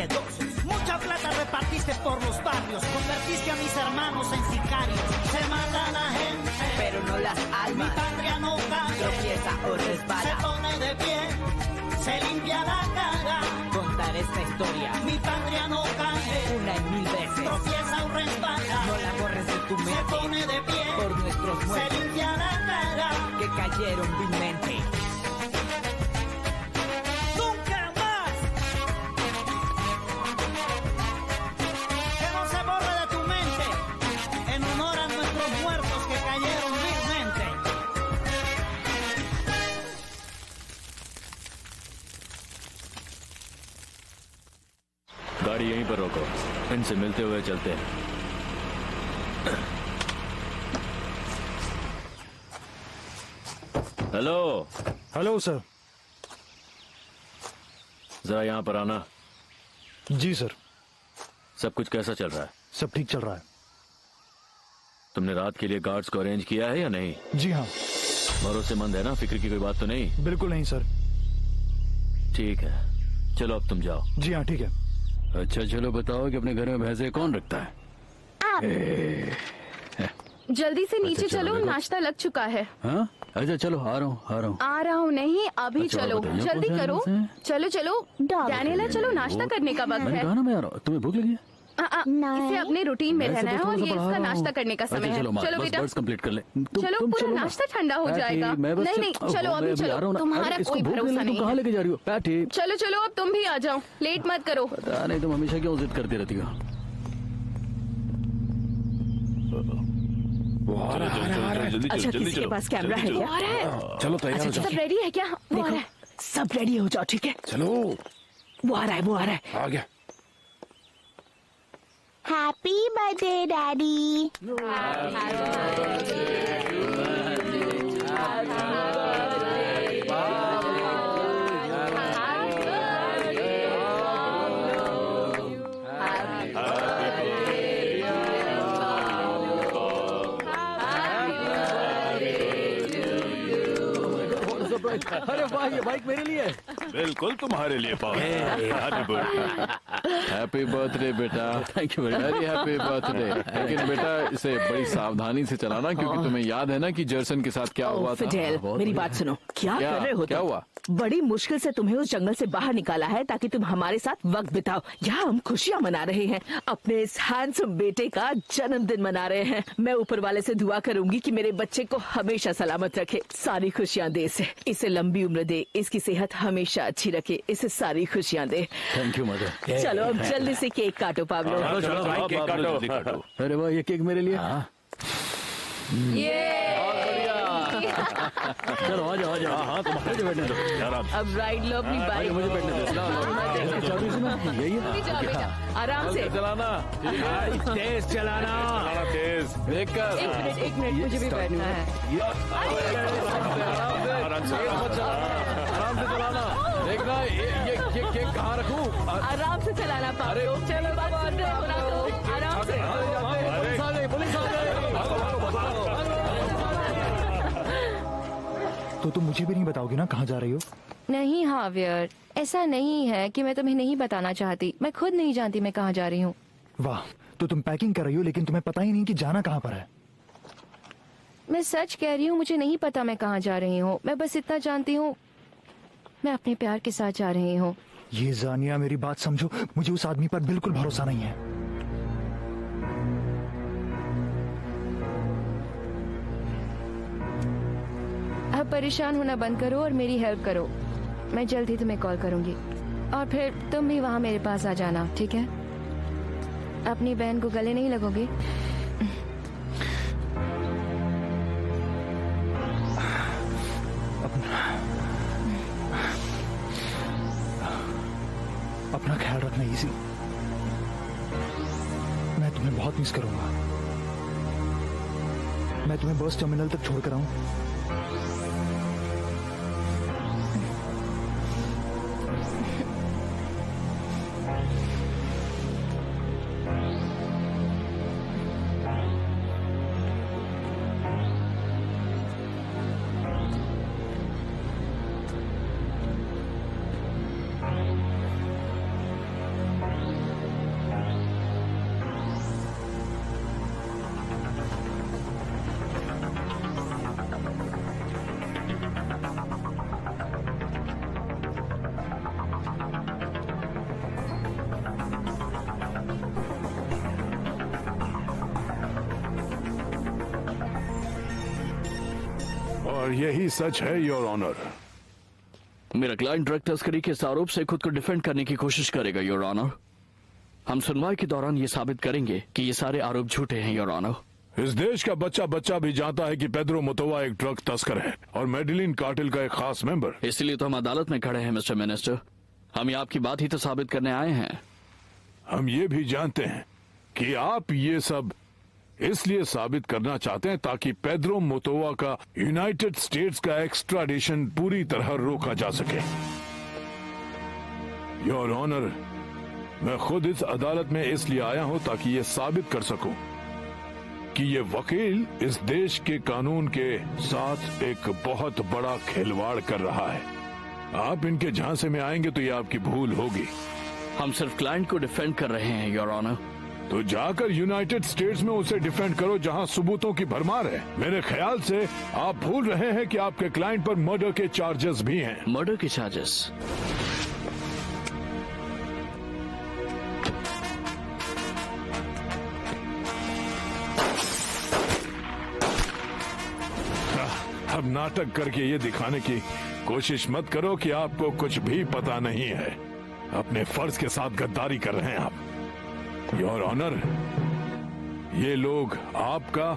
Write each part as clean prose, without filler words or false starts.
miedosos. Mucha plata repartiste por los barrios, convertiste a mis hermanos en sicarios. Se mata la gente, pero no las almas. Mi patria no cae, tropieza o resbala. Se pone de pie, se limpia la cara. Contar esta historia. Mi patria no cae, una y mil veces. Tropieza o resbala. No la borres de tu mente. Se pone de pie, por nuestros muertos. Se limpia la cara. Que cayeron vilmente. ¡Nunca más! Que no se borre de tu mente. En honor a nuestros muertos que cayeron vilmente. गाड़ी यहीं पर रोको, इनसे मिलते हुए चलते हैं। Hello. Hello sir. जरा यहाँ पर आना। जी सर। सब कुछ कैसा चल रहा है? सब ठीक चल रहा है। तुमने रात के लिए गार्ड्स को अरेंज किया है या नहीं? जी हाँ। भरोसेमंद है ना? फिक्र की कोई बात तो नहीं? बिल्कुल नहीं सर। ठीक है, चलो अब तुम जाओ। जी हाँ ठीक है। अच्छा चलो बताओ कि अपने घर में भैंसे कौन रखता है? जल्दी से नीचे अच्छा, चलो, देखो। नाश्ता लग चुका है। हाँ? अच्छा चलो आ रहा हूँ। नहीं अभी अच्छा, चलो, बताइए, जल्दी कौन सा करो। है? चलो चलो डैनियला, चलो नाश्ता करने का वक्त मैंने है। कहा ना मैं आ रहा हूँ। तुम्हें भूख लगी है? इसे अपने रूटीन में वैसे रहना है तो और थोड़ा सा ये पढ़ा इसका रहा हूँ। नाश्ता करने का अच्छा, समय है। चलो माँ, चलो बस बेटा, बर्ड्स कंप्लीट कर ले। चलो पूरा चलो नाश्ता ठंडा हो जाएगा। मैं बस नहीं चलो अभी चलो, तुम्हारा कोई भरोसा नहीं कहाँ है। लेके जा रही हो? पैटी, चलो चलो अब तुम भी आ जाओ, लेट मत करो। पता नहीं तुम हमेशा क्यों जिद करती रहती हो। अच्छा किसी के पास कैमरा है क्या? चलो तैयार हो सब जाओ। रेडी है क्या? वो आ रहा है। सब रेडी हो जाओ, ठीक है? चलो वो आ रहा है, वो आ रहा है। आ गया। Happy birthday daddy. अरे वाह, ये बाइक मेरे लिए है। बिल्कुल तुम्हारे लिए हैप्पी बर्थडे बेटा। Thank you very happy birthday. लेकिन बेटा इसे बड़ी सावधानी से चलाना, क्योंकि तुम्हें याद है ना कि जर्सन के साथ क्या हुआ था? फिडेल, मेरी बात सुनो। क्या कर रहे हो? क्या हुआ? बड़ी मुश्किल से तुम्हें उस जंगल से बाहर निकाला है ताकि तुम हमारे साथ वक्त बिताओ। यहाँ हम खुशियाँ मना रहे हैं, अपने इस हैंडसम बेटे का जन्मदिन मना रहे हैं। मैं ऊपर वाले से दुआ करूंगी कि मेरे बच्चे को हमेशा सलामत रखे, सारी खुशियाँ दे इसे लंबी उम्र दे, इसकी सेहत हमेशा अच्छी रखे, इसे सारी खुशियाँ दे। Thank you mother. चलो अब जल्दी से केक काटो पाब्लो। चलो भाई, केक काटो। अरे वाह, ये केक मेरे लिए। चलो आ जाओ आ जाओ। हाँ तुम्हारे बैठने दो। अब राइड लो अपनी बाइक। मुझे बैठने दो। यही है, आराम से चलाना। तेज चलाना, तेज। देख कर। एक मिनट मुझे भी बैठना है। आराम से आराम से चलाना। देखना ये केक कहाँ रखूं? आराम से चलाना पाब्लो। चलो बात सुन रहे हो ना, तो आराम से। पुलिस आ गई, पुलिस आ गई। तो तुम मुझे भी नहीं बताओगी ना कहाँ जा रही हो? नहीं हावियर, ऐसा नहीं है कि मैं तुम्हें नहीं बताना चाहती। मैं खुद नहीं जानती मैं कहाँ जा रही हूँ। वाह, तो तुम पैकिंग कर रही हो लेकिन तुम्हें पता ही नहीं कि जाना कहाँ पर है। मैं सच कह रही हूँ, मुझे नहीं पता मैं कहाँ जा रही हूँ। मैं बस इतना जानती हूँ, मैं अपने प्यार के साथ जा रही हूँ। ये जानिया, मेरी बात समझो, मुझे उस आदमी पर बिल्कुल भरोसा नहीं है। अब परेशान होना बंद करो और मेरी हेल्प करो। मैं जल्द ही तुम्हें कॉल करूंगी और फिर तुम भी वहां मेरे पास आ जाना, ठीक है? अपनी बहन को गले नहीं लगोगे? अपना ख्याल रखना इजी। मैं तुम्हें बहुत मिस करूंगा। मैं तुम्हें बस टर्मिनल तक छोड़कर आऊं? और यही सच है योर ऑनर। मेरा क्लाइंट ड्रग तस्करी के इस आरोप से खुद को डिफेंड करने की कोशिश करेगा योर ऑनर। हम सुनवाई के दौरान ये साबित करेंगे कि ये सारे आरोप झूठे हैं योर ऑनर। इस देश का बच्चा बच्चा भी जानता है कि पेड्रो मोतोवा एक ड्रग तस्कर है और मेडेलिन कार्टेल का एक खास मेंबर। इसलिए तो हम अदालत में खड़े हैं मिस्टर मिनिस्टर। हम ये आपकी बात ही तो साबित करने आए हैं। हम ये भी जानते हैं कि आप ये सब इसलिए साबित करना चाहते हैं ताकि पेड्रो मोतोवा का यूनाइटेड स्टेट्स का एक्स्ट्राडिशन पूरी तरह रोका जा सके। योर ऑनर, मैं खुद इस अदालत में इसलिए आया हूं ताकि ये साबित कर सकूं कि ये वकील इस देश के कानून के साथ एक बहुत बड़ा खिलवाड़ कर रहा है। आप इनके झांसे में आएंगे तो ये आपकी भूल होगी। हम सिर्फ क्लाइंट को डिफेंड कर रहे हैं योर ऑनर। तो जाकर यूनाइटेड स्टेट्स में उसे डिफेंड करो जहां सबूतों की भरमार है। मेरे ख्याल से आप भूल रहे हैं कि आपके क्लाइंट पर मर्डर के चार्जेस भी हैं। मर्डर के चार्जेस? अब नाटक करके ये दिखाने की कोशिश मत करो कि आपको कुछ भी पता नहीं है। अपने फर्ज के साथ गद्दारी कर रहे हैं आप योर ऑनर। ये लोग आपका,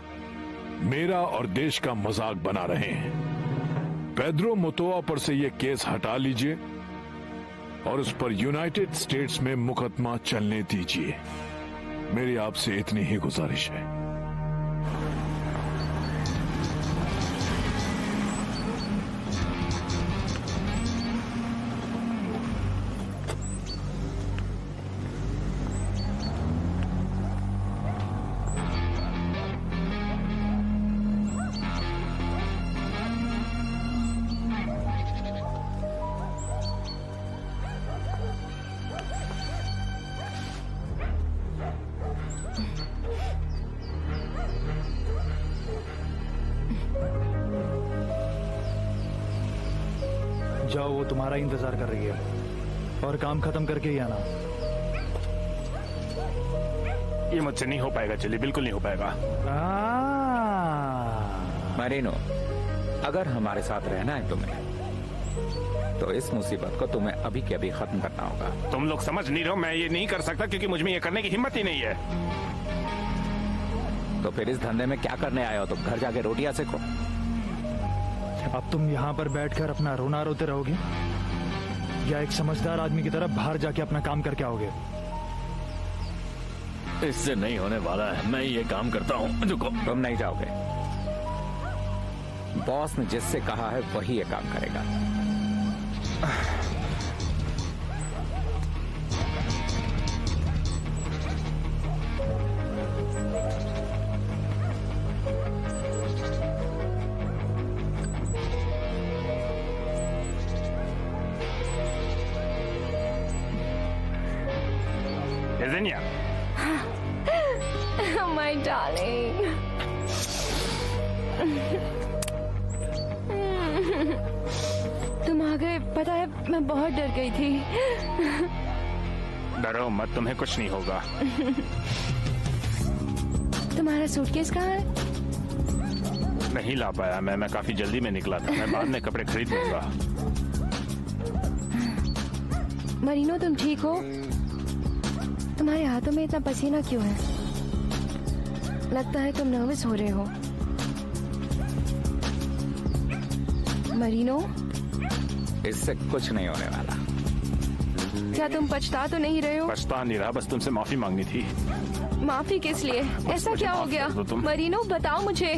मेरा और देश का मजाक बना रहे हैं। पेड्रो मोतोवा पर से ये केस हटा लीजिए और उस पर यूनाइटेड स्टेट्स में मुकदमा चलने दीजिए। मेरी आपसे इतनी ही गुजारिश है। जाओ, वो तुम्हारा इंतजार कर रही है और काम खत्म करके ही आना। ये मुझसे नहीं हो पाएगा, चलिए बिल्कुल नहीं हो पाएगा। मरीनो, अगर हमारे साथ रहना है तुम्हें तो इस मुसीबत को तुम्हें अभी के अभी खत्म करना होगा। तुम लोग समझ नहीं रहे हो, मैं ये नहीं कर सकता क्योंकि मुझ में ये करने की हिम्मत ही नहीं है। तो फिर इस धंधे में क्या करने आए हो? तुम घर जाके रोटियां सेको। अब तुम यहाँ पर बैठकर अपना रोना रोते रहोगे या एक समझदार आदमी की तरह बाहर जाके अपना काम करके आओगे? इससे नहीं होने वाला है, मैं ये काम करता हूँ। रुको। तुम नहीं जाओगे। बॉस ने जिससे कहा है वही ये काम करेगा। Yesenia. My darling. तुम आ गए। पता है, मैं बहुत डर गई थी। डरो मत, तुम्हें कुछ नहीं होगा। तुम्हारा सूटकेस कहाँ है? नहीं ला पाया मैं काफी जल्दी में निकला था। मैं बाद में कपड़े खरीद लूंगा। मरीनो, तुम ठीक हो? तुम्हारे हाथों में इतना पसीना क्यों है? लगता है तुम नर्वस हो रहे हो। मरीनो, इससे कुछ नहीं होने वाला। क्या तुम पछता तो नहीं रहे हो? पछता नहीं रहा, बस तुमसे माफी मांगनी थी। माफी किस लिए? ऐसा क्या हो गया? मरीनो, बताओ मुझे।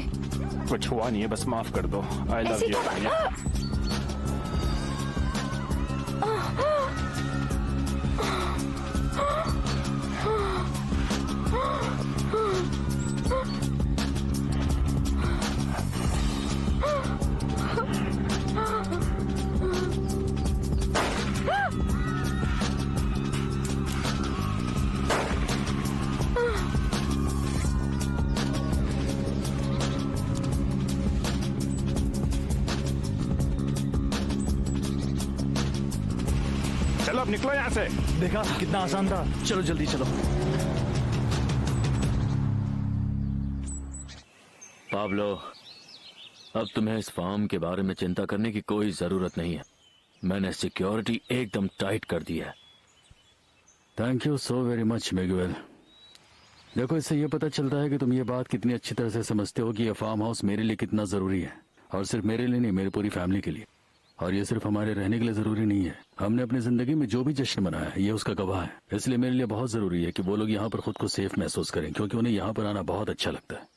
कुछ हुआ नहीं है, बस माफ कर दो। आई लव ऐसी यू। चलो अब निकलो यहाँ से। देखा कितना आसान था। चलो जल्दी चलो। पाब्लो, अब तुम्हें इस फार्म के बारे में चिंता करने की कोई जरूरत नहीं है। मैंने सिक्योरिटी एकदम टाइट कर दी है। Thank you so very much Miguel. देखो, इससे ये पता चलता है कि तुम ये बात कितनी अच्छी तरह से समझते हो कि ये फार्म हाउस मेरे लिए कितना जरूरी है, और सिर्फ मेरे लिए नहीं, मेरी पूरी फैमिली के लिए। और ये सिर्फ हमारे रहने के लिए जरूरी नहीं है। हमने अपनी जिंदगी में जो भी जश्न मनाया है ये उसका गवाह है। इसलिए मेरे लिए बहुत जरूरी है कि वो लोग यहाँ पर खुद को सेफ महसूस करें, क्योंकि उन्हें यहाँ पर आना बहुत अच्छा लगता है।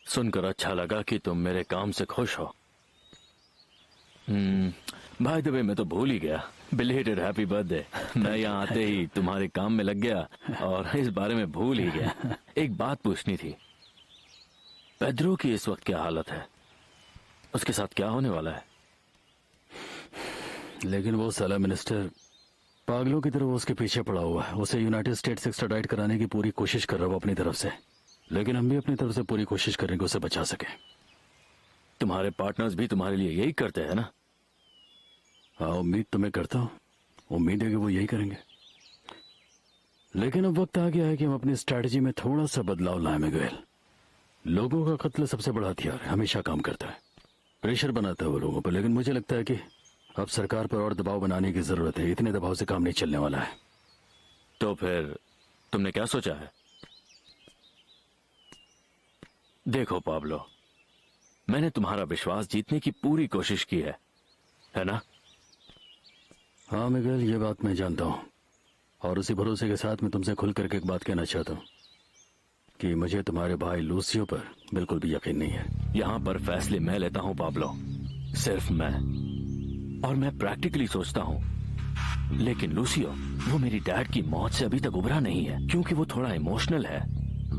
सुनकर अच्छा लगा कि तुम मेरे काम से खुश हो। बाय द वे, मैं तो भूल ही गया, बिलेटेड हैप्पी बर्थडे। मैं यहाँ आते ही तुम्हारे काम में लग गया और इस बारे में भूल ही गया। एक बात पूछनी थी, पेड्रो की इस वक्त क्या हालत है? उसके साथ क्या होने वाला है? लेकिन वो साला मिनिस्टर पागलों की तरह वो उसके पीछे पड़ा हुआ है। उसे यूनाइटेड स्टेट्स एक्स्ट्राडाइट कराने की पूरी कोशिश कर रहा है अपनी तरफ से, लेकिन हम भी अपनी तरफ से पूरी कोशिश करेंगे कि उसे बचा सके। तुम्हारे पार्टनर्स भी तुम्हारे लिए यही करते हैं ना? हाँ, उम्मीद तो मैं करता हूँ। उम्मीद है कि वो यही करेंगे, लेकिन अब वक्त आ गया है कि हम अपनी स्ट्रैटेजी में थोड़ा सा बदलाव लाए। मिगुएल, लोगों का कत्ल सबसे बड़ा हथियार है, हमेशा काम करता है, प्रेशर बनाता है वो लोगों पर। लेकिन मुझे लगता है कि अब सरकार पर और दबाव बनाने की जरूरत है। इतने दबाव से काम नहीं चलने वाला है। तो फिर तुमने क्या सोचा है? देखो पाब्लो, मैंने तुम्हारा विश्वास जीतने की पूरी कोशिश की है ना? हाँ मिगुएल, ये बात मैं जानता हूँ, और उसी भरोसे के साथ मैं तुमसे खुल करके एक बात कहना चाहता हूँ कि मुझे तुम्हारे भाई लूसियो पर बिल्कुल भी यकीन नहीं है। यहाँ पर फैसले मैं लेता हूँ पाब्लो, सिर्फ मैं। और मैं प्रैक्टिकली सोचता हूँ। लेकिन लूसियो, वो मेरी डैड की मौत से अभी तक उभरा नहीं है, क्योंकि वो थोड़ा इमोशनल है।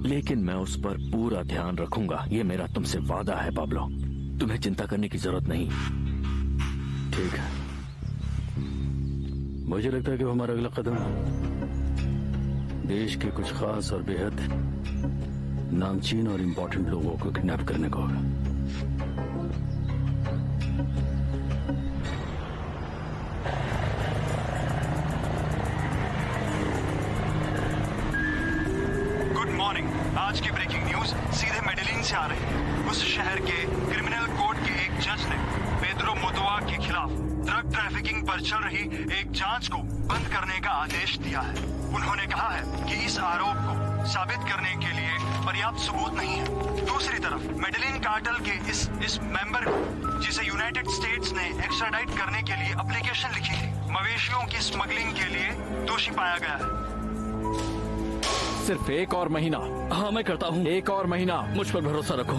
लेकिन मैं उस पर पूरा ध्यान रखूंगा, ये मेरा तुमसे वादा है पाब्लो। तुम्हें चिंता करने की जरूरत नहीं। ठीक है, मुझे लगता है कि हमारा अगला कदम देश के कुछ खास और बेहद नामचीन और इम्पोर्टेंट लोगों को किडनैप करने का होगा। Good morning. आज की ब्रेकिंग न्यूज सीधे मेडेलिन से आ रही है। उस शहर के क्रिमिनल कोर्ट के एक जज ने पेड्रो मोतोआ के खिलाफ ड्रग ट्रैफिकिंग पर चल रही एक जांच को बंद करने का आदेश दिया है। उन्होंने कहा है कि इस आरोप को साबित करने के लिए पर्याप्त सबूत नहीं है। दूसरी तरफ मेडेलिन कार्टेल के इस मेंबर को, जिसे यूनाइटेड स्टेट्स ने एक्स्ट्राडाइट करने के लिए एप्लीकेशन लिखी थी, मवेशियों की स्मगलिंग के लिए दोषी पाया गया है। सिर्फ एक और महीना। हाँ, मैं करता हूँ। एक और महीना, मुझ पर भरोसा रखो।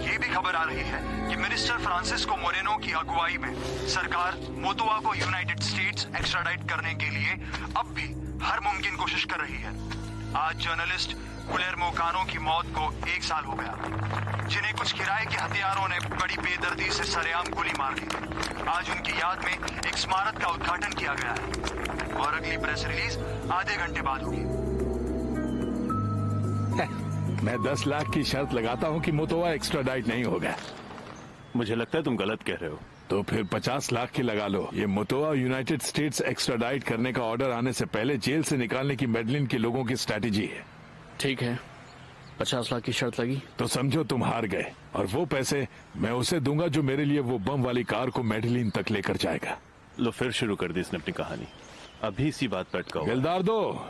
ये भी खबर आ रही है कि मिनिस्टर फ्रांसिस्को मोरेनो की अगुवाई में सरकार मोतोआ को यूनाइटेड स्टेट्स एक्स्ट्राडाइट करने के लिए अब भी हर मुमकिन कोशिश कर रही है। आज जर्नलिस्ट गुलेर्मो कानो की मौत को 1 साल हो गया, जिन्हें कुछ किराए के हथियारों ने बड़ी बेदर्दी से सरेआम गोली मार दी। आज उनकी याद में एक स्मारक का उद्घाटन किया गया है और अगली प्रेस रिलीज आधे घंटे बाद होगी। मैं 10 लाख की शर्त लगाता हूँ कि मोतोआ एक्स्ट्राडाइट नहीं होगा। मुझे लगता है तुम गलत कह रहे हो। तो फिर 50 लाख की लगा लो। ये मोतोआ यूनाइटेड स्टेट्स एक्स्ट्राडाइट करने का ऑर्डर आने से पहले जेल से निकालने की मेडेलिन के लोगों की स्ट्रैटेजी है। ठीक है, 50 लाख की शर्त लगी तो समझो तुम हार गए, और वो पैसे मैं उसे दूंगा जो मेरे लिए वो बम वाली कार को मेडेलिन तक लेकर जाएगा। लो, फिर शुरू कर दी इसने अपनी कहानी। अभी इसी बात पर अटका हुआ। गिलदार्दो,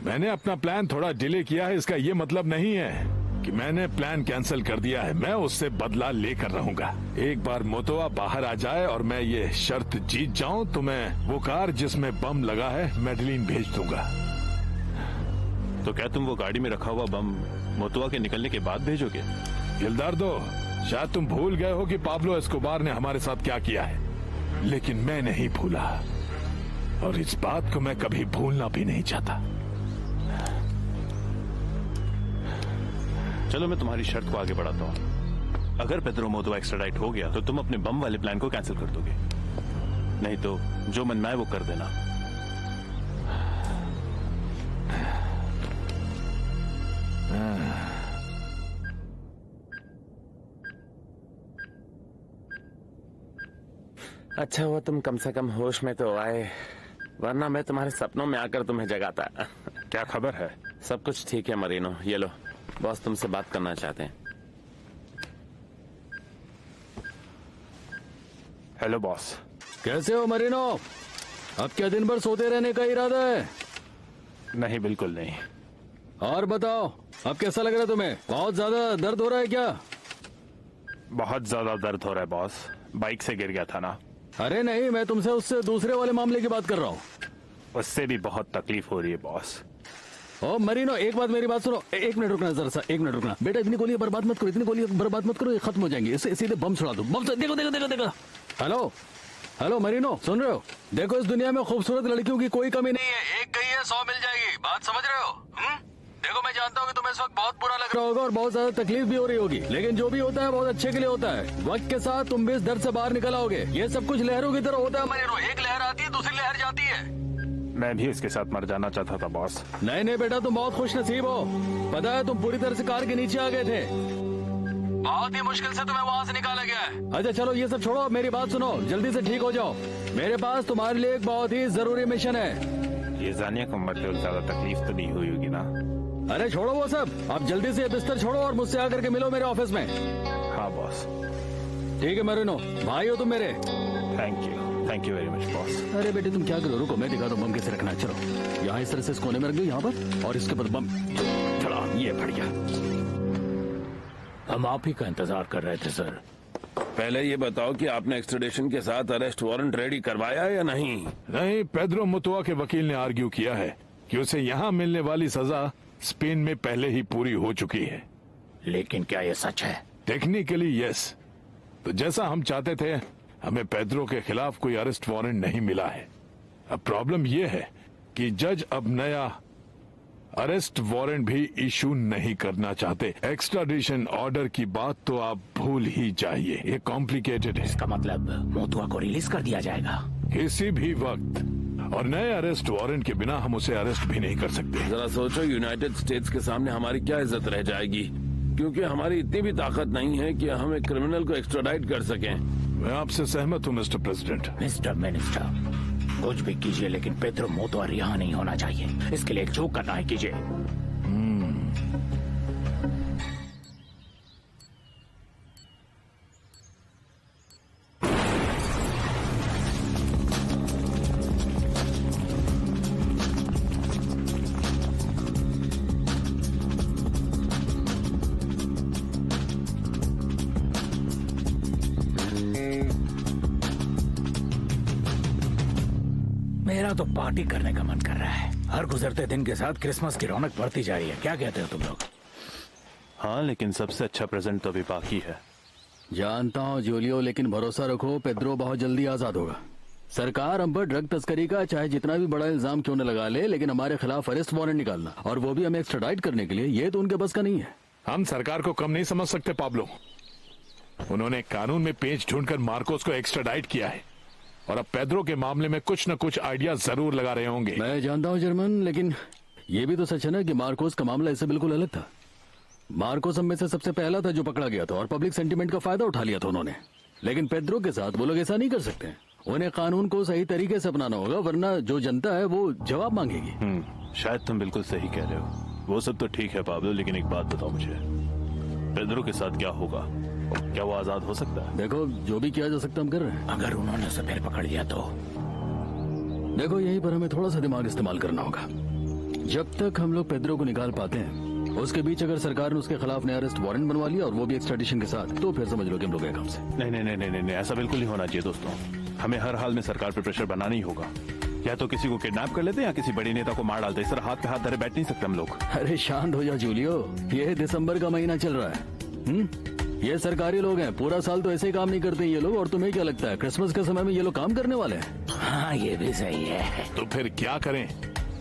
मैंने अपना प्लान थोड़ा डिले किया है, इसका ये मतलब नहीं है कि मैंने प्लान कैंसिल कर दिया है। मैं उससे बदला लेकर रहूंगा। एक बार मोतोआ बाहर आ जाए और मैं ये शर्त जीत जाऊं तो मैं वो कार जिसमें बम लगा है मेडेलिन भेज दूंगा। तो क्या तुम वो गाड़ी में रखा हुआ बम मोतोआ के निकलने के बाद भेजोगे? गिलदार्दो, शायद तुम भूल गए हो कि पाब्लो एस्कोबार ने हमारे साथ क्या किया है, लेकिन मैं नहीं भूला, और इस बात को मैं कभी भूलना भी नहीं चाहता। चलो, मैं तुम्हारी शर्त को आगे बढ़ाता हूँ। अगर पेड्रो मोतोआ एक्स्ट्राडाइट हो गया तो तुम अपने बम वाले प्लान को कैंसिल कर दोगे, नहीं तो जो मन में आए वो कर देना। अच्छा हुआ तुम कम से कम होश में तो आए, वरना मैं तुम्हारे सपनों में आकर तुम्हें जगाता। क्या खबर है? सब कुछ ठीक है मरीनो। ये लो, बॉस तुमसे बात करना चाहते हैं। Hello boss. कैसे हो मरीनो? अब क्या दिन भर सोते रहने का इरादा है? नहीं, बिल्कुल नहीं। और बताओ, अब कैसा लग रहा है तुम्हें? बहुत ज्यादा दर्द हो रहा है क्या? बहुत ज्यादा दर्द हो रहा है बॉस, बाइक से गिर गया था ना। अरे नहीं, मैं तुमसे उससे दूसरे वाले मामले की बात कर रहा हूँ। उससे भी बहुत तकलीफ हो रही है बॉस। ओ मरीनो, एक बात मेरी बात सुनो। एक मिनट रुकना जरा सा, एक मिनट रुकना बेटा। इतनी गोलियां बर्बाद मत करो, इतनी गोलियां बर्बाद मत करो, ये खत्म हो जाएंगी। इससे सीधे बम छुड़ा दो, बम से। देखो देखो देखो देखो। हेलो हेलो मरीनो, सुन रहे हो? देखो, इस दुनिया में खूबसूरत लड़कियों की कोई कमी नहीं है। एक गई है 100 मिल जाएगी, बात समझ रहे हो? देखो, मैं जानता हूँ कि तुम्हें इस वक्त बहुत बुरा लग रहा होगा और बहुत ज्यादा तकलीफ भी हो रही होगी, लेकिन जो भी होता है बहुत अच्छे के लिए होता है। वक्त के साथ तुम भी इस दर्द से बाहर निकल आओगे। ये सब कुछ लहरों की तरह होता है मरीनो, एक लहर आती है, दूसरी लहर जाती है। मैं भी इसके साथ मर जाना चाहता था बॉस। नहीं नहीं बेटा, तुम बहुत खुश नसीब हो। पता है, तुम पूरी तरह से कार के नीचे आ गए थे। बहुत ही मुश्किल से तुम्हें वहाँ से निकाला गया है। अच्छा चलो, ये सब छोड़ो, मेरी बात सुनो, जल्दी से ठीक हो जाओ। मेरे पास तुम्हारे लिए एक बहुत ही जरूरी मिशन है। ये जानिए को मरते हुए ज्यादा तकलीफ तो नहीं हुई होगी ना? अरे छोड़ो वो सब, अब जल्दी से बिस्तर छोड़ो और मुझसे आकर के मिलो मेरे ऑफिस में। हाँ बॉस। ठीक है मरीनो, भाई हो तुम मेरे। Thank you very much boss. अरे बेटे तुम क्या करो, रुको मैं दिखा दो बम कैसे रखना है। चलो यहाँ इस तरह से इस कोने में रख दो, यहाँ पर, और इसके बाद बम चला। ये बढ़िया। हम आप ही का इंतजार कर रहे थे सर। पहले ये बताओ कि आपने एक्स्ट्राडिशन के साथ अरेस्ट वारंट रेडी करवाया या नहीं? नहीं, पेड्रो मुतुआ के वकील ने आर्ग्यू किया है कि उसे यहाँ मिलने वाली सजा स्पेन में पहले ही पूरी हो चुकी है। लेकिन क्या ये सच है? Technically yes. तो जैसा हम चाहते थे, हमें पेड्रो के खिलाफ कोई अरेस्ट वारंट नहीं मिला है। अब प्रॉब्लम यह है कि जज अब नया अरेस्ट वारंट भी इशू नहीं करना चाहते। एक्स्ट्राडिशन ऑर्डर की बात तो आप भूल ही जाइए, ये कॉम्प्लिकेटेड है। इसका मतलब मोतुआ को रिलीज कर दिया जाएगा किसी भी वक्त, और नए अरेस्ट वारंट के बिना हम उसे अरेस्ट भी नहीं कर सकते। जरा सोचो, यूनाइटेड स्टेट्स के सामने हमारी क्या इज्जत रह जाएगी, क्योंकि हमारी इतनी भी ताकत नहीं है कि हम एक क्रिमिनल को एक्स्ट्राडाइट कर सकें। मैं आपसे सहमत हूँ मिस्टर प्रेसिडेंट। मिस्टर मिनिस्टर, कुछ भी कीजिए लेकिन पेड्रो मोतुआ रिहा नहीं होना चाहिए। इसके लिए एक जो करना है कीजिए। मेरा तो पार्टी करने का मन कर रहा है। हर गुजरते दिन के साथ क्रिसमस की रौनक बढ़ती जा रही है। क्या कहते हो तुम लोग? हाँ, लेकिन सबसे अच्छा प्रेजेंट तो अभी बाकी है। जानता हूँ जूलियो, लेकिन भरोसा रखो, पेड्रो बहुत जल्दी आजाद होगा। सरकार हम पर ड्रग तस्करी का चाहे जितना भी बड़ा इल्जाम क्यों न लगा ले, लेकिन हमारे खिलाफ अरेस्ट वारंट निकालना, और वो भी हमें एक्स्ट्राडाइट करने के लिए, ये तो उनके बस का नहीं है। हम सरकार को कम नहीं समझ सकते पाब्लो। उन्होंने कानून में पेच ढूंढकर मार्कोस को एक्स्ट्राडाइट किया है, और अब पेड्रो के मामले में कुछ न कुछ आइडिया जरूर लगा रहे होंगे। मैं जानता हूँ जर्मन, लेकिन ये भी तो सच है ना कि मार्कोस का मामला इससे बिल्कुल अलग था। मार्कोस हम में से सबसे पहला था जो पकड़ा गया था, और पब्लिक सेंटीमेंट का फायदा उठा लिया था उन्होंने। लेकिन पेड्रो के साथ वो लोग ऐसा नहीं कर सकते। उन्हें कानून को सही तरीके से अपनाना होगा, वरना जो जनता है वो जवाब मांगेगी। शायद तुम बिल्कुल सही कह रहे हो। वो सब तो ठीक है पाब्लो, लेकिन एक बात बताओ मुझे, पेड्रो के साथ क्या होगा? क्या वो आजाद हो सकता है? देखो, जो भी किया जा सकता हम कर रहे हैं। अगर उन्होंने उसे फिर पकड़ लिया तो? देखो, यहीं पर हमें थोड़ा सा दिमाग इस्तेमाल करना होगा। जब तक हम लोग पेड्रो को निकाल पाते हैं, उसके बीच अगर सरकार ने उसके खिलाफ नया अरेस्ट वारंट बनवा लिया, और वो भी एक्स्ट्राडिशन के साथ, तो फिर समझ लो कि हम लोग गए काम से। नहीं नहीं नहीं नहीं नहीं, ऐसा बिल्कुल नहीं होना चाहिए दोस्तों। हमें हर हाल में सरकार पे प्रेशर बनाना ही होगा। या तो किसी को किडनैप कर लेते हैं या किसी बड़ी नेता को मार डालते। इस तरह हाथ पे हाथ धरे बैठ नहीं सकते हम लोग। अरे शांत हो जा जूलियो, ये दिसंबर का महीना चल रहा है। ये सरकारी लोग हैं, पूरा साल तो ऐसे ही काम नहीं करते ये लोग। और तुम्हें क्या लगता है क्रिसमस के समय में ये लोग काम करने वाले हैं? हाँ, ये भी सही है। तो फिर क्या करें?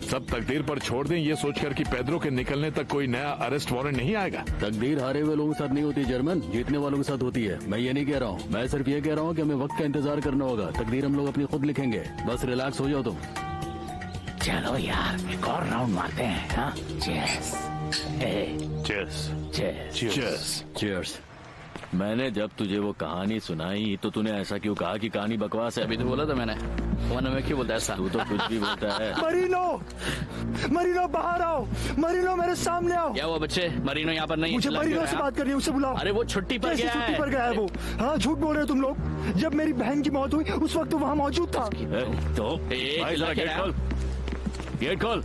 सब तकदीर पर छोड़ दें, ये सोचकर कि पेड्रो के निकलने तक कोई नया अरेस्ट वारंट नहीं आएगा। तकदीर हारे हुए लोगों के साथ नहीं होती जर्मन, जीतने वालों के साथ होती है। मैं ये नहीं कह रहा हूँ, मैं सिर्फ ये कह रहा हूँ कि हमें वक्त का इंतजार करना होगा। तकदीर हम लोग अपनी खुद लिखेंगे, बस रिलैक्स हो जाओ तुम। चलो यार, एक और राउंड मारते हैं। हाँ, cheers. Cheers. Cheers. Cheers. Cheers. मैंने जब तुझे वो कहानी सुनाई तो तूने ऐसा क्यों कहा कि कहानी बकवास है? अभी तो बोला था मैंने, वरना मैं क्यों बोलता ऐसा? तू तो कुछ भी बोलता है। मरीनो बाहर आओ, मरीनो मेरे सामने आओ। क्या हुआ बच्चे? मरीनो यहाँ पर नहीं? मुझे मरीनो से बात करनी है, उसे बुलाओ। अरे वो छुट्टी पर गया है। छुट्टी पर गया है वो? हाँ, झूठ बोल रहे हो तुम लोग। जब मेरी बहन की मौत हुई उस वक्त तो वहाँ मौजूद था। तो गेट खोल,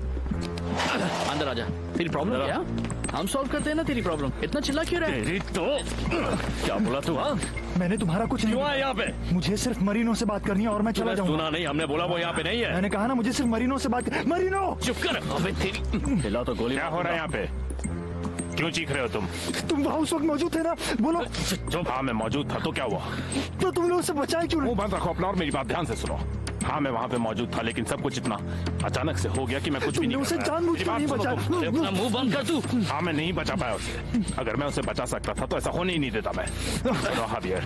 अंदर आजा। तेरी प्रॉब्लम क्या? हम सॉल्व करते हैं ना तेरी प्रॉब्लम। इतना चिल्ला क्यों रहा है? तेरी तो क्या बोला तू? हाँ, मैंने तुम्हारा कुछ नहीं हुआ यहाँ पे। मुझे सिर्फ मरीनो से बात करनी है और मैं चला जाऊंगा। सुना नहीं? हमने बोला वो यहाँ पे नहीं है। मैंने कहा ना मुझे सिर्फ मरीनो से बात मरीनो चुप कर। अबे तेरी हिला तो गोली। क्या हो रहा है यहाँ पे? क्यों चीख रहे हो तुम वहाँ उस वक्त मौजूद थे ना? बोलो। हाँ मैं मौजूद था, तो क्या हुआ? तो तुम लोग उसे बचाए क्यों नहीं? मुंह बंद रखो अपना और मेरी बात ध्यान से सुनो। हाँ मैं वहाँ पे मौजूद था, लेकिन सब कुछ इतना अचानक से हो गया कि मैं कुछ भी नहीं कर पाया। जानबूझ कर नहीं बचा। अपना मुंह बंद कर तू। हाँ मैं नहीं बचा पाया उसे। अगर मैं उसे बचा सकता था तो ऐसा होने ही नहीं देता मैं। चलो हावियर,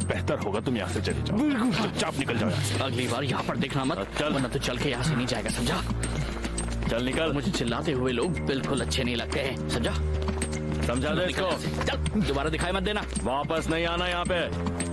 बेहतर होगा तुम यहाँ से चले जाओ, चुपचाप निकल जाओ यहाँ से। अगली बार यहाँ पर देखना मत, वरना तो चल के यहाँ से नहीं जाएगा, समझा? चल निकल। मुझे चिल्लाते हुए लोग बिल्कुल अच्छे नहीं लगते हैं, समझा? समझा दे इसको। चल, दोबारा दिखाई मत देना। वापस नहीं आना यहाँ पे।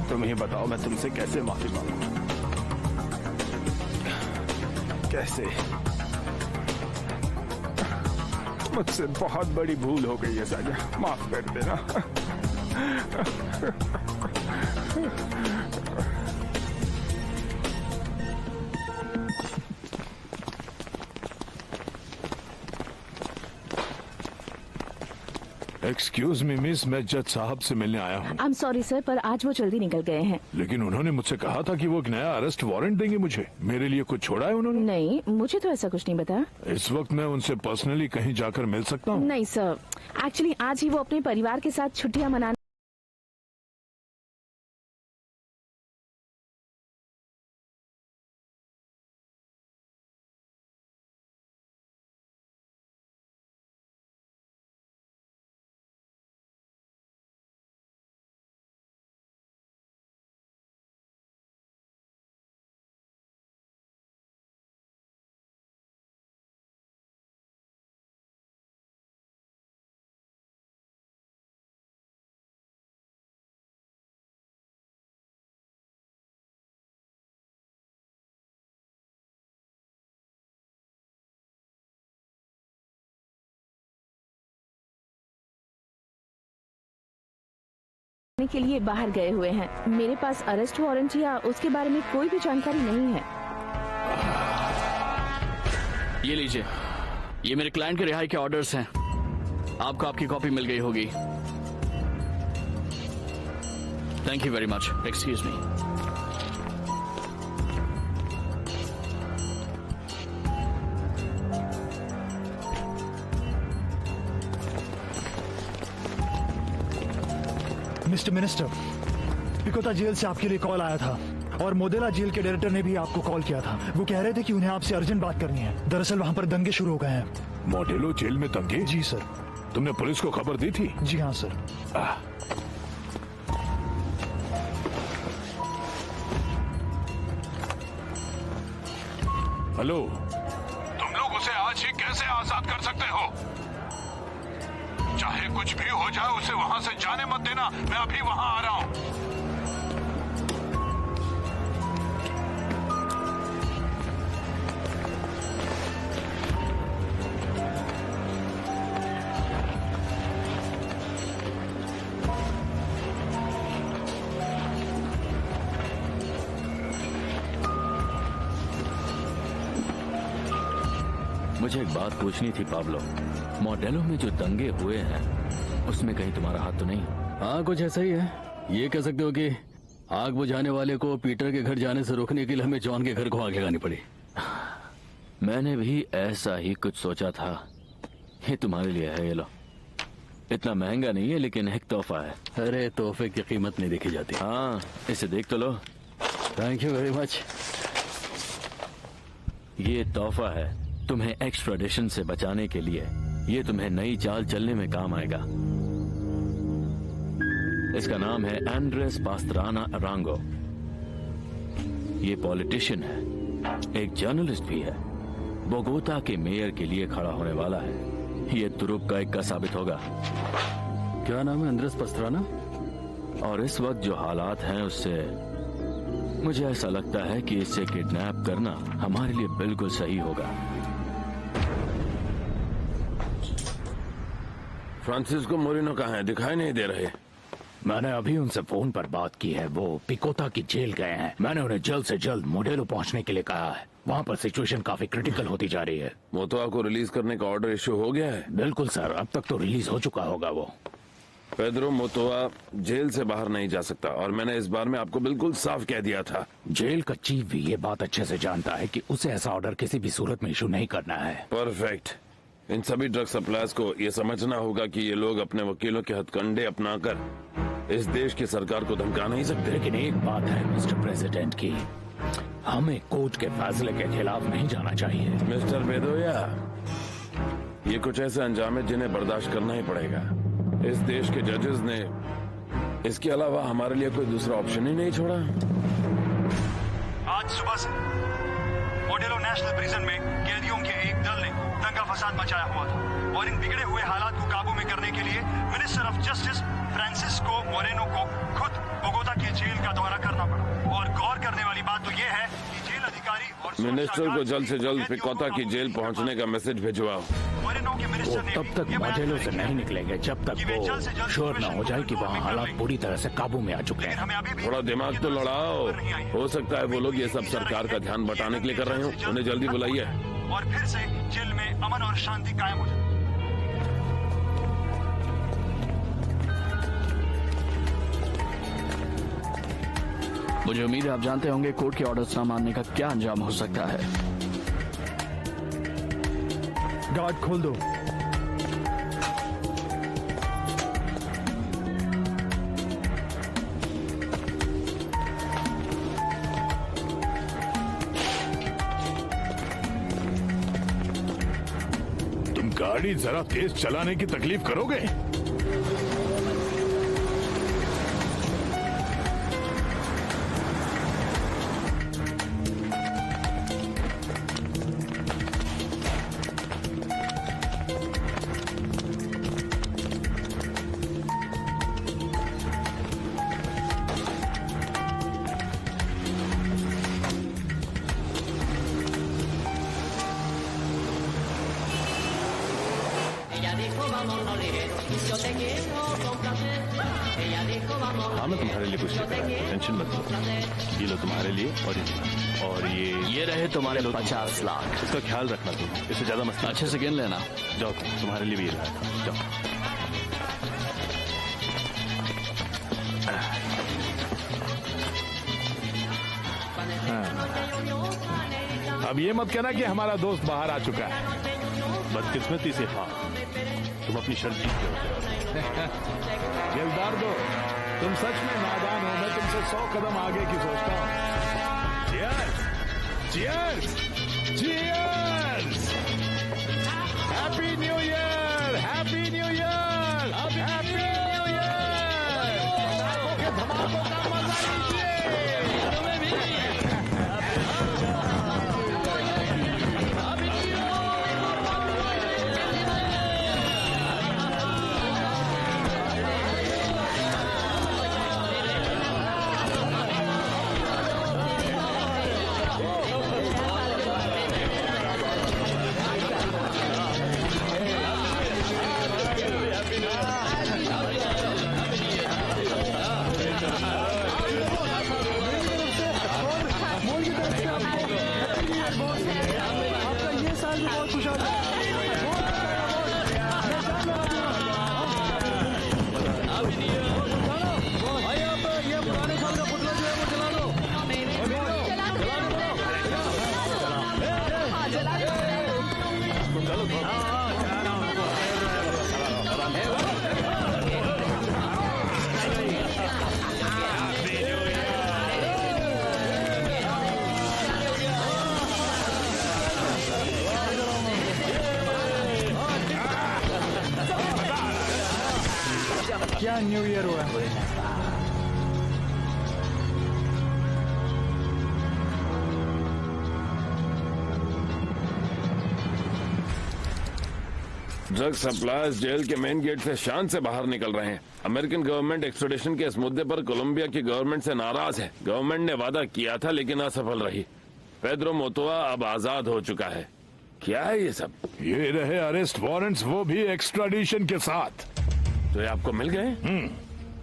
तुम ही बताओ मैं तुमसे कैसे माफी मांगू? कैसे? मुझसे बहुत बड़ी भूल हो गई है साजा, माफ कर देना। एक्सक्यूज मी मिस, मैं जज साहब से मिलने आया हूँ। आई एम सॉरी सर, पर आज वो जल्दी निकल गए हैं। लेकिन उन्होंने मुझसे कहा था कि वो एक नया अरेस्ट वारंट देंगे मुझे। मेरे लिए कुछ छोड़ा है उन्होंने? नहीं, मुझे तो ऐसा कुछ नहीं बताया। इस वक्त मैं उनसे पर्सनली कहीं जाकर मिल सकता हूँ? नहीं सर, एक्चुअली आज ही वो अपने परिवार के साथ छुट्टियां मनाने के लिए बाहर गए हुए हैं। मेरे पास अरेस्ट वारंट या उसके बारे में कोई भी जानकारी नहीं है। ये लीजिए, ये मेरे क्लाइंट के रिहाई के ऑर्डर्स हैं। आपको आपकी कॉपी मिल गई होगी। Thank you very much. Excuse me. Mister minister, पिकोता जेल से आपके लिए कॉल आया था और मोदेला जेल के डायरेक्टर ने भी आपको कॉल किया था। वो कह रहे थे कि उन्हें आपसे अर्जेंट बात करनी है। दरअसल वहाँ पर दंगे शुरू हो गए हैं। मोडेलो जेल में दंगे? जी सर। तुमने पुलिस को खबर दी थी? जी हाँ सर। हेलो, तुम लोग उसे आज ही कैसे आजाद कर सकते हो? चाहे कुछ भी हो जाए उसे वहां से जाने मत देना। मैं अभी वहां आ रहा हूं। मुझे एक बात पूछनी थी पाब्लो। मॉडेलो में जो दंगे हुए हैं उसमें कहीं तुम्हारा हाथ तो नहीं? हाँ, कुछ ऐसा ही है। ये कह सकते हो कि आग बुझाने वाले को पीटर के घर जाने से रोकने के लिए हमें जॉन के घर को आग लगानी पड़ी। मैंने भी ऐसा ही कुछ सोचा था। ये तुम्हारे लिए है, ये लो। इतना महंगा नहीं है लेकिन एक तोहफा है। अरे तोहफे की कीमत नहीं देखी जाती। हाँ, इसे देख तो लो। Thank you very much. ये तोहफा है तुम्हें एक्सट्राडिशन से बचाने के लिए। ये तुम्हें नई चाल चलने में काम आएगा। इसका नाम है एंड्रेस पास्त्राना अरांगो। ये पॉलिटिशियन है, एक जर्नलिस्ट भी है, बोगोता के मेयर के लिए खड़ा होने वाला है। ये तुरुप का इक्का साबित होगा। क्या नाम है? एंड्रेस पास्त्राना। और इस वक्त जो हालात हैं उससे मुझे ऐसा लगता है कि इसे किडनैप करना हमारे लिए बिल्कुल सही होगा। फ्रांसिस्को मोरिनो कहाँ है? दिखाई नहीं दे रहे। मैंने अभी उनसे फोन पर बात की है। वो पिकोता की जेल गए हैं। मैंने उन्हें जल्द से जल्द मोडेलो पहुंचने के लिए कहा है। वहाँ पर सिचुएशन काफी क्रिटिकल होती जा रही है। मोतोआ को रिलीज करने का ऑर्डर इश्यू हो गया है? बिल्कुल सर, अब तक तो रिलीज हो चुका होगा। वो पेड्रो मोतोआ जेल से बाहर नहीं जा सकता और मैंने इस बार में आपको बिल्कुल साफ कह दिया था। जेल का चीफ भी ये बात अच्छे से जानता है कि उसे ऐसा ऑर्डर किसी भी सूरत में इशू नहीं करना है। परफेक्ट। इन सभी ड्रग सप्लायर्स को ये समझना होगा कि ये लोग अपने वकीलों के हथकंडे अपनाकर इस देश की सरकार को धमका नहीं सकते। लेकिन एक बात है मिस्टर प्रेसिडेंट की, हमें कोर्ट के फैसले के खिलाफ नहीं जाना चाहिए। मिस्टर बेदोया, ये कुछ ऐसे अंजाम है जिन्हें बर्दाश्त करना ही पड़ेगा। इस देश के जजेस ने इसके अलावा हमारे लिए कोई दूसरा ऑप्शन ही नहीं छोड़ा। आज सुबह से मोडेलो नेशनल प्रिजन में कैदियों के एक दल ने दंगा फसाद मचाया हुआ था और इन बिगड़े हुए हालात को काबू में करने के लिए minister of justice Francisco Moreno को खुद बोगोता की जेल का दौरा करना पड़ा। और गौर करने वाली बात तो ये है कि जेल अधिकारी और मिनिस्टर को जल्द से जल्द पिकोता की जेल पहुंचने का मैसेज भिजवाओ। वो तब तक मोडेलो से नहीं निकलेंगे जब तक वो श्योर न हो जाए कि वहाँ हालात पूरी तरह से काबू में आ चुके हैं। थोड़ा दिमाग तो लड़ाओ। हो सकता है वो लोग ये सब सरकार का ध्यान बटाने के लिए कर रहे हो। उन्हें जल्दी बुलाइए और फिर से जेल में अमन और शांति कायम हो जाए। मुझे उम्मीद है आप जानते होंगे कोर्ट के ऑर्डर्स न मानने का क्या अंजाम हो सकता है। गार्ड खोल दो। तुम गाड़ी जरा तेज चलाने की तकलीफ करोगे? हाँ, मैं तुम्हारे लिए कुछ लेकर आया, टेंशन मत लो। ये लो तुम्हारे लिए और ये रहे तुम्हारे 50 लाख। इसका ख्याल रखना तुम, इससे ज्यादा मस्ती अच्छे से गिन लेना। जाओ, तुम्हारे लिए भी ये लाया था, जाओ। अब ये मत कहना कि हमारा दोस्त बाहर आ चुका है। बदकिस्मती से हाँ, तुम अपनी शर्त जीत गए। दिलदार दो, तुम सच में नादान हो। मैं तुमसे 100 कदम आगे की सोचता हूँ। Cheers! Cheers! Cheers! Happy New Year! Happy New Year! Happy New Year! धमाकों का मजा लीजिए। न्यू ईयर हुआ। ड्रग सप्लायर्स जेल के मेन गेट से शान से बाहर निकल रहे हैं। अमेरिकन गवर्नमेंट एक्सट्रेडिशन के इस मुद्दे पर कोलंबिया की गवर्नमेंट से नाराज है। गवर्नमेंट ने वादा किया था लेकिन असफल रही। पेड्रो मोतोवा अब आजाद हो चुका है। क्या है ये सब? ये रहे अरेस्ट वारंट्स, वो भी एक्स्ट्राडिशन के साथ। तो ये आपको मिल गए?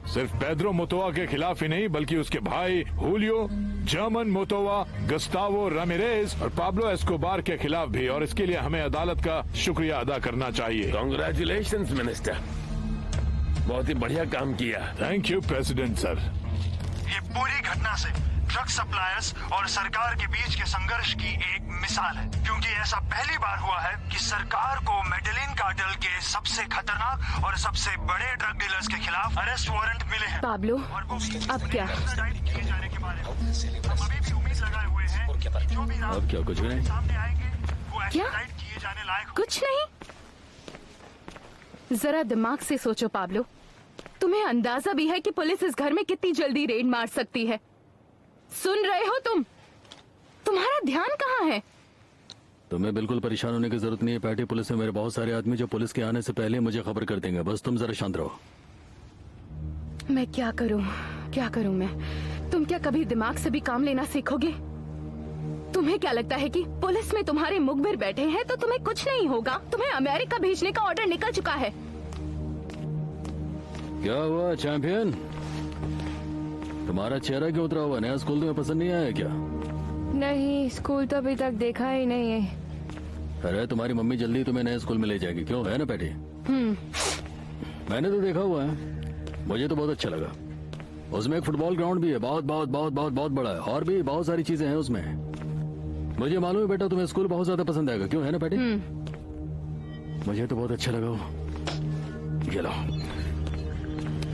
सिर्फ पेड्रो मोतोवा के खिलाफ ही नहीं बल्कि उसके भाई हुलियो, जर्मन मोतोवा, गस्तावो रामिरेज और पाब्लो एस्कोबार के खिलाफ भी, और इसके लिए हमें अदालत का शुक्रिया अदा करना चाहिए। कांग्रेचुलेशंस मिनिस्टर, बहुत ही बढ़िया काम किया। Thank you president sir. ये पूरी घटना से ड्रग सप्लायर्स और सरकार के बीच के संघर्ष की एक मिसाल है, क्योंकि ऐसा पहली बार हुआ है कि सरकार को मेडेलिन कार्टेल के सबसे खतरनाक और सबसे बड़े ड्रग डीलर्स के खिलाफ अरेस्ट वारंट मिले हैं। पाब्लो, अब क्या? किए जाने के बारे में हम अभी भी उम्मीद लगाए हुए हैं कि जो भी अब क्या कुछ नहीं? सामने आएंगे वो क्या? एक्सट्राडिट किए जाने लायक। कुछ नहीं? जरा दिमाग से सोचो पाब्लो, तुम्हें अंदाजा भी है कि पुलिस इस घर में कितनी जल्दी रेड मार सकती है? सुन रहे हो तुम? तुम्हारा ध्यान कहाँ है? तुम्हें बिल्कुल परेशान होने की जरूरत नहीं है पैटी। पुलिस में मेरे बहुत सारे आदमी जो पुलिस के आने से पहले मुझे खबर कर देंगे। बस तुम जरा शांत रहो। मैं क्या करूं मैं? तुम क्या कभी दिमाग से भी काम लेना सीखोगे? तुम्हें क्या लगता है कि पुलिस में तुम्हारे मुखबिर बैठे हैं तो तुम्हें कुछ नहीं होगा? तुम्हें अमेरिका भेजने का ऑर्डर निकल चुका है। क्या हुआ चैंपियन? तुम्हारा चेहरा क्यों उतरा हुआ? नया स्कूल तुम्हें पसंद नहीं आया क्या? नहीं, स्कूल तो अभी तक देखा ही नहीं है। अरे तुम्हारी मम्मी जल्दी तुम्हें नए स्कूल में ले जाएगी, क्यों है ना पैटी? मैंने तो देखा हुआ है, मुझे तो बहुत अच्छा लगा। उसमें एक फुटबॉल ग्राउंड भी है, बहुत बहुत बहुत बहुत बहुत बड़ा है, और भी बहुत सारी चीजें हैं उसमें। मुझे मालूम है बेटा तुम्हें स्कूल बहुत ज्यादा पसंद आएगा, क्यों है ना पैटी? मुझे तो बहुत अच्छा लगा वो। ये लो,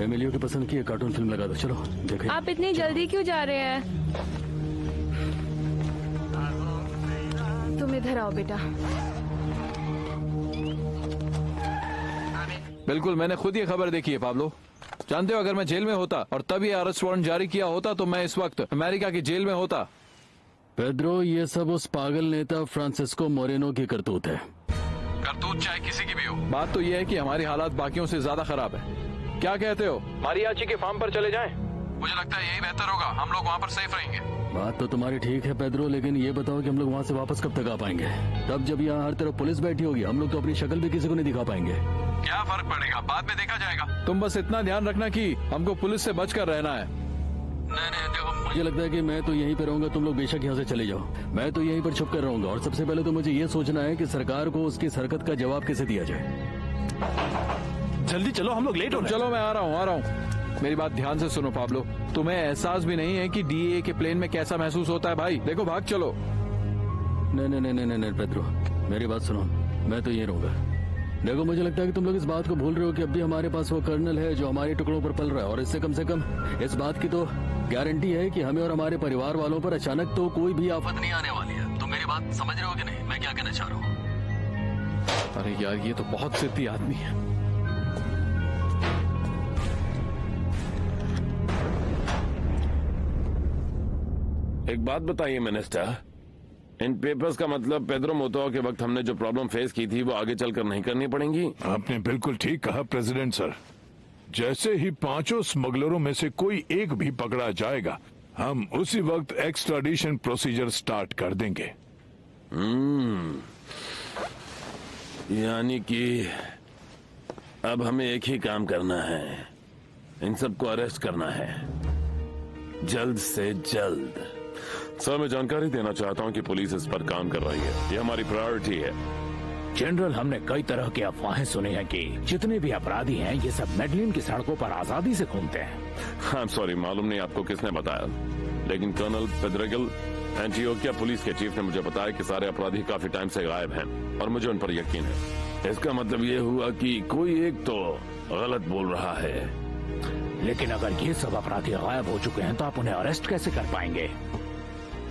एमिलियो की पसंद की कार्टून फिल्म लगा दो। चलो देखें। आप इतनी जल्दी क्यों जा रहे हैं? तुम इधर आओ बेटा। बिल्कुल, मैंने खुद ये खबर देखी है पाब्लो। जानते हो, अगर मैं जेल में होता और तब ये अरेस्ट वारंट जारी किया होता तो मैं इस वक्त अमेरिका की जेल में होता। पेड्रो, ये सब उस पागल नेता फ्रांसिस्को मोरेनो की करतूत है। करतूत चाहे किसी की भी हो, बात तो ये है कि हमारी हालात बाकियों से ज्यादा खराब है। क्या कहते हो, मारियाची के फार्म पर चले जाएं? मुझे लगता है यही बेहतर होगा, हम लोग वहाँ पर सेफ रहेंगे। बात तो तुम्हारी ठीक है पेड्रो, लेकिन ये बताओ कि हम लोग वहाँ से वापस कब तक आ पाएंगे? तब जब यहाँ हर तरफ पुलिस बैठी होगी, हम लोग तो अपनी शक्ल भी किसी को नहीं दिखा पाएंगे। क्या फर्क पड़ेगा, बाद में देखा जाएगा। तुम बस इतना ध्यान रखना कि हमको पुलिस से बचकर रहना है। नहीं, देखो मुझे लगता है कि मैं तो यहीं पे रहूंगा, तुम लोग बेशक यहाँ से चले जाओ। मैं तो यहीं पर छुप कर रहूंगा, और सबसे पहले तो मुझे ये सोचना है कि सरकार को उसकी हरकत का जवाब कैसे दिया जाए। जल्दी चलो, हम लोग लेट हो रहे हैं। चलो, मैं आ रहा हूँ। मेरी बात ध्यान से सुनो पाब्लो, तुम्हें एहसास भी नहीं है कि डीए के प्लेन में कैसा महसूस होता है भाई। देखो, भाग चलो। नहीं पेड्रो, मेरी बात सुनो, मैं तो यहीं रहूंगा। देखो, मुझे लगता है कि तुम लोग इस बात को भूल रहे हो कि अब भी हमारे पास वो कर्नल है जो हमारे टुकड़ों पर पल रहा है, और इससे कम से कम इस बात की तो गारंटी है कि हमें और हमारे परिवार वालों पर अचानक तो कोई भी आफत नहीं आने वाली है। तुम मेरी बात समझ रहे हो कि नहीं, मैं क्या कहना चाह रहा हूँ? अरे यार, ये तो बहुत सिद्धि आदमी है। एक बात बताइए मिनिस्टर, इन पेपर्स का मतलब पेड्रो मोतोवा के वक्त हमने जो प्रॉब्लम फेस की थी वो आगे चलकर नहीं करनी पड़ेंगी? आपने बिल्कुल ठीक कहा प्रेसिडेंट सर। जैसे ही 5 स्मगलरों में से कोई एक भी पकड़ा जाएगा, हम उसी वक्त एक्स्ट्राडिशन प्रोसीजर स्टार्ट कर देंगे। यानी कि अब हमें एक ही काम करना है, इन सबको अरेस्ट करना है, जल्द से जल्द। सर, मैं जानकारी देना चाहता हूं कि पुलिस इस पर काम कर रही है, ये हमारी प्रायोरिटी है। जनरल, हमने कई तरह की अफवाहें सुनी हैं कि जितने भी अपराधी हैं ये सब मेडलिन की सड़कों पर आजादी से घूमते हैं। आई एम सॉरी, मालूम नहीं आपको किसने बताया, लेकिन कर्नल पेड्रेगल एंटियोकिया पुलिस के चीफ ने मुझे बताया कि सारे अपराधी काफी टाइम से गायब हैं, और मुझे उन पर यकीन है। इसका मतलब ये हुआ कि कोई एक तो गलत बोल रहा है। लेकिन अगर ये सब अपराधी गायब हो चुके हैं तो आप उन्हें अरेस्ट कैसे कर पाएंगे?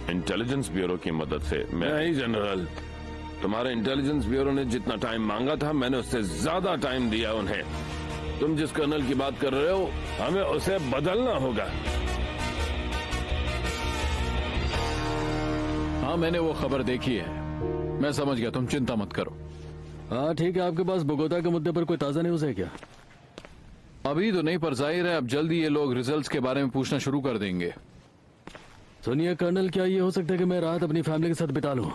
इंटेलिजेंस ब्यूरो की मदद से। नहीं जनरल, तुम्हारे इंटेलिजेंस ब्यूरो ने जितना टाइम मांगा था मैंने उससे ज्यादा टाइम दिया उन्हें। तुम जिस कर्नल की बात कर रहे हो हमें उसे बदलना होगा। हाँ, मैंने वो खबर देखी है, मैं समझ गया, तुम चिंता मत करो। हाँ ठीक है, आपके पास बोगोता के मुद्दे पर कोई ताजा न्यूज है क्या? अभी तो नहीं, पर जाहिर है अब जल्दी ये लोग रिजल्ट्स के बारे में पूछना शुरू कर देंगे। सुनिए कर्नल, क्या ये हो सकता है कि मैं रात अपनी फैमिली के साथ बिता लूं?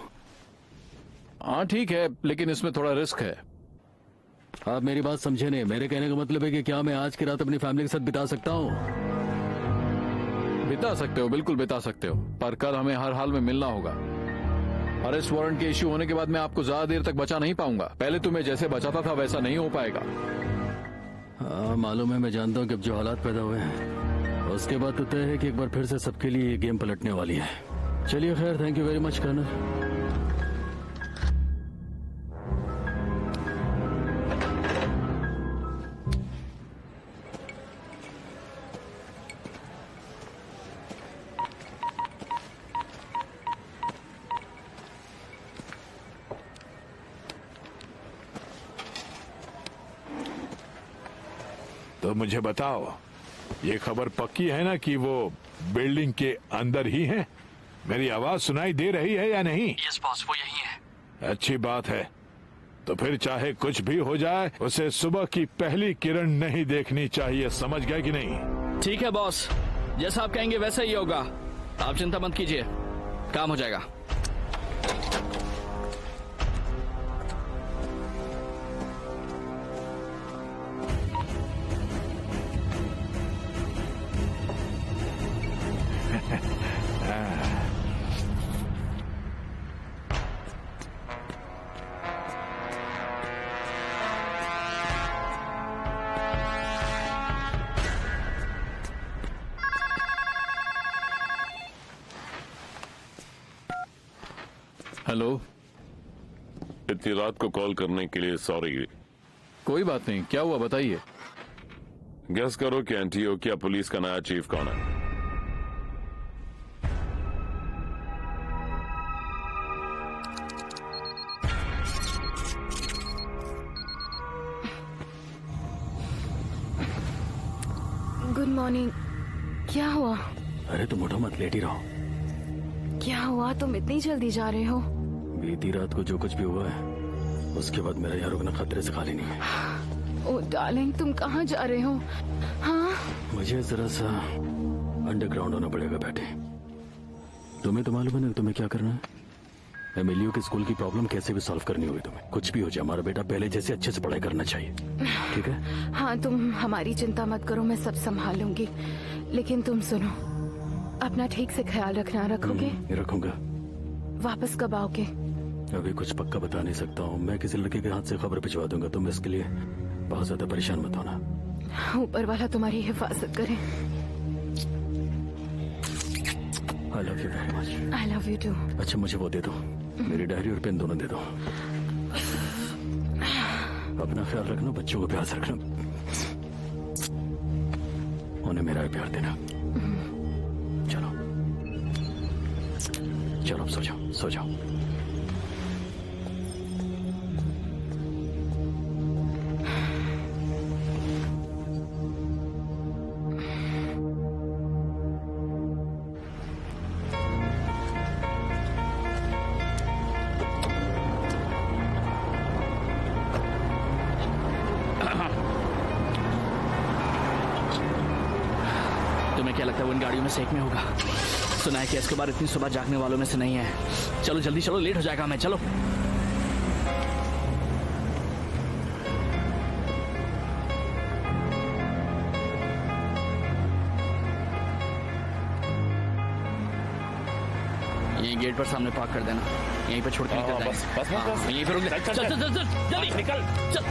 हाँ ठीक है, लेकिन इसमें थोड़ा रिस्क है। आप मेरी बात समझे नहीं। मेरे कहने का मतलब है कि क्या मैं आज की रात अपनी फैमिली के साथ बिता सकता हूँ? बिता सकते हो, बिल्कुल बिता सकते हो, पर कल हमें हर हाल में मिलना होगा। अरेस्ट वारंट के इश्यू होने के बाद मैं आपको ज्यादा देर तक बचा नहीं पाऊंगा। पहले तुम्हें जैसे बचाता था वैसा नहीं हो पाएगा। हाँ मालूम है, मैं जानता हूँ कि अब जो हालात पैदा हुए हैं उसके बाद तो तय है कि एक बार फिर से सबके लिए ये गेम पलटने वाली है। चलिए खैर, thank you very much colonel. तो मुझे बताओ, ये खबर पक्की है ना कि वो बिल्डिंग के अंदर ही है? मेरी आवाज सुनाई दे रही है या नहीं? यस बॉस, वो यही है। अच्छी बात है। तो फिर चाहे कुछ भी हो जाए उसे सुबह की पहली किरण नहीं देखनी चाहिए, समझ गए कि नहीं? ठीक है बॉस, जैसा आप कहेंगे वैसा ही होगा। आप चिंता मत कीजिए, काम हो जाएगा। हेलो, इतनी रात को कॉल करने के लिए सॉरी। कोई बात नहीं, क्या हुआ बताइए। गेस करो कि एंटियोकिया पुलिस का नया चीफ कौन है? Good morning. क्या हुआ? अरे तुम उठो मत, लेट ही रहो। क्या हुआ, तुम इतनी जल्दी जा रहे हो? बीती रात को जो कुछ भी हुआ है उसके बाद मेरा यहाँ रुकना खतरे से खाली नहीं है। ओ डार्लिंग, तुम कहाँ जा रहे हो? हाँ, मुझे जरा सा अंडरग्राउंड होना पड़ेगा बेटे। तुम्हें तो मालूम है ना तुम्हें क्या करना है। एमिलियो के स्कूल की प्रॉब्लम कैसे भी सॉल्व करनी होगी तुम्हें। कुछ भी हो जाए हमारा बेटा पहले जैसे अच्छे से पढ़ाई करना चाहिए, ठीक है? हाँ, तुम हमारी चिंता मत करो, मैं सब संभाल लूंगी। लेकिन तुम सुनो, अपना ठीक से ख्याल रखना। रखोगे? रखूंगा। वापस कब आओगे? अभी कुछ पक्का बता नहीं सकता हूँ। मैं किसी लड़के के हाथ से खबर भिजवा दूंगा। तुम इसके लिए बहुत ज्यादा परेशान मत होना। ऊपर वाला तुम्हारी हिफाजत करे। I love you very much. I love you too. अच्छा मुझे वो दे दो, मेरी डायरी और पेन दोनों दे दो। अपना ख्याल रखना, बच्चों को प्यार से रखना, उन्हें मेरा प्यार देना। चलो चलो अब सो जाओ, सो जाओ। तुम्हें क्या लगता है वो इन गाड़ियों में से एक में होगा? सुना है कि इसके बाद इतनी सुबह जागने वालों में से नहीं है। चलो जल्दी चलो, लेट हो जाएगा हमें। चलो यहीं गेट पर सामने पार्क कर देना, यहीं पर छोड़ के निकल जाएंगे। बस यहीं पर रुक जा। चल चल चल जल्दी निकल चल।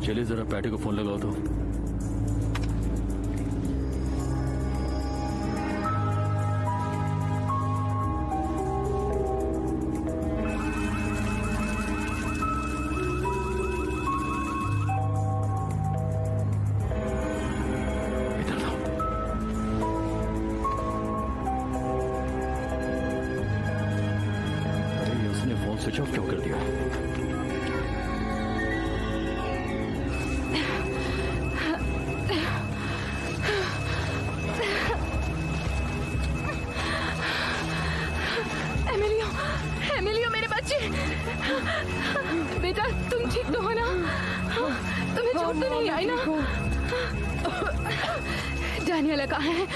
चलिए जरा पैटी को फोन लगाओ तो। स्विच ऑफ क्यों कर दिया? एमिलियो, एमिलियो मेरे बच्चे, बेटा तुम ठीक तो हो ना? तुम्हें चोट तो नहीं आई ना? डैनियला कहाँ है?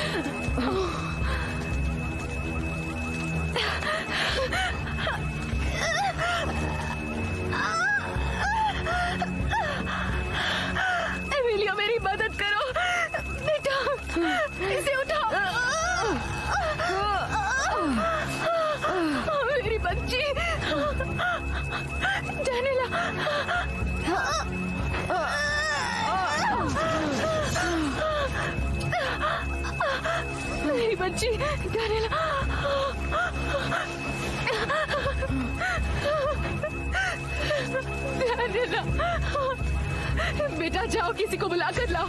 एमिलियो मेरी मदद करो बेटा, इसे उठाओ। मेरी बच्ची डैनियला, मेरी बच्ची डैनियला, डैनियला बेटा जाओ किसी को बुला कर लाओ।